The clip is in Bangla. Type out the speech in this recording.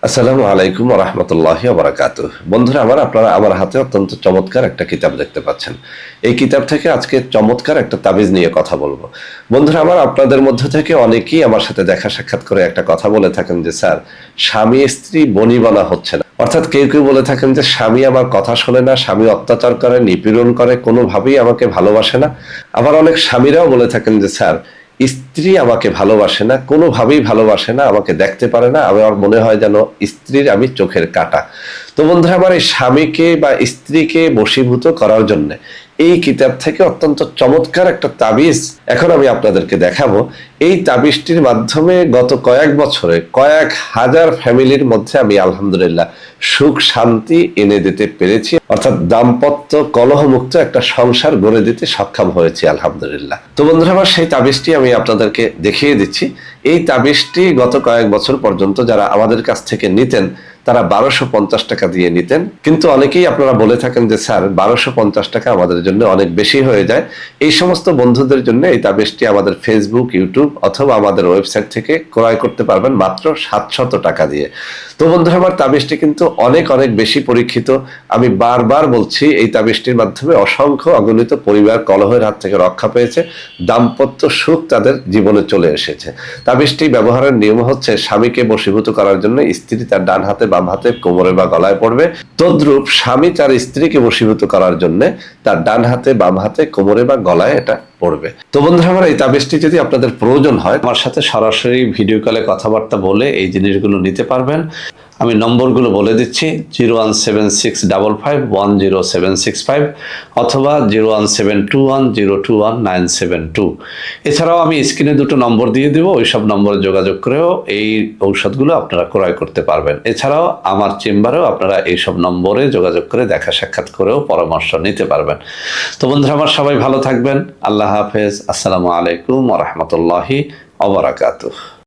আসসালামু আলাইকুম ওয়া রাহমাতুল্লাহি ওয়া বারাকাতুহু। বন্ধুরা আপনারা আমার হাতে অত্যন্ত চমৎকার একটা কিতাব দেখতে পাচ্ছেন। এই কিতাব থেকে আজকে চমৎকার একটা তাবিজ নিয়ে কথা বলবো। বন্ধুরা আপনাদের মধ্য থেকে অনেকেই আমার সাথে দেখা সাক্ষাৎ করে একটা কথা বলে থাকেন যে স্যার, স্বামী স্ত্রী বনিবনা হচ্ছে না। অর্থাৎ কেউ বলে থাকেন যে স্বামী আমার কথা শোনে না, স্বামী অত্যাচার করে, নিপীড়ন করে, কোনোভাবেই আমাকে ভালোবাসে না। আবার অনেক স্বামীরাও বলে থাকেন যে স্যার, স্ত্রী আমাকে ভালোবাসে না, কোনোভাবেই ভালোবাসে না, আমাকে দেখতে পারে না, আমার মনে হয় যেন স্ত্রীর আমি চোখের কাঁটা। তো বন্ধুরা এই স্বামীকে বা স্ত্রীকে বশীভূত করার জন্য এই কিতাব থেকে অত্যন্ত চমৎকার একটা তাবিজ এখন আমি আপনাদেরকে দেখাবো। এই তাবিজটির মাধ্যমে গত কয়েক বছরে কয়েক হাজার ফ্যামিলির মধ্যে আমি আলহামদুলিল্লাহ সুখ শান্তি এনে দিতে পেরেছি, অর্থাৎ দাম্পত্য কলহমুক্ত একটা সংসার গড়ে দিতে সক্ষম হয়েছি আলহামদুলিল্লাহ। তো বন্ধুরা সেই তাবিজটি আমি আপনাদেরকে দেখিয়ে দিচ্ছি। এই তাবিজটি গত কয়েক বছর পর্যন্ত যারা আমাদের কাছ থেকে নিতেন তারা 1250 টাকা দিয়ে নিতেন, কিন্তু অনেকেই আপনারা বলে থাকেন যে স্যার 1250 টাকা আমাদের জন্য অনেক বেশি হয়ে যায়। এই সমস্ত বন্ধুদের জন্য এই তাবিজটি আমাদের ফেসবুক, ইউটিউব অথবা আমাদের ওয়েবসাইট থেকে ক্রয় করতে পারবেন মাত্র 700 টাকা দিয়ে। তো বন্ধুরা তাবিজটি কিন্তু অনেক বেশি পরীক্ষিত। আমি বারবার বলছি, এই তাবিজটির মাধ্যমে অসংখ্য অগণিত পরিবার কলহের হাত থেকে রক্ষা পেয়েছে, দাম্পত্য সুখ তাদের জীবনে চলে এসেছে। তাবিজটি ব্যবহারের নিয়ম হচ্ছে, স্বামীকে বশীভূত করার জন্য স্ত্রী তার ডান হাতে বাম হাতে কোমরে বা গলায় পড়বে। তদ্রূপ স্বামী তার স্ত্রীকে বশীভূত করার জন্য তার ডান হাতে বাম হাতে কোমরে বা গলায় এটা পড়বে। তো বন্ধুরা এই তাবিজটি যদি আপনাদের প্রয়োজন হয়, আমার সাথে সরাসরি ভিডিও কলে কথাবার্তা বলে এই জিনিসগুলো নিতে পারবেন। আমি নম্বরগুলো বলে দিচ্ছি: 01765510765 অথবা 01721021972। এছাড়াও আমি স্ক্রিনে দুটো নম্বর দিয়ে দেবো, ওই সব নম্বরে যোগাযোগ করেও এই ঔষধগুলো আপনারা ক্রয় করতে পারবেন। এছাড়াও আমার চেম্বারেও আপনারা এইসব নম্বরে যোগাযোগ করে দেখা সাক্ষাৎ করেও পরামর্শ নিতে পারবেন। তো বন্ধুরা সবাই ভালো থাকবেন। আল্লাহ হাফেজ। আসসালামু আলাইকুম ওয়া রাহমাতুল্লাহি ওয়া বারাকাতুহু।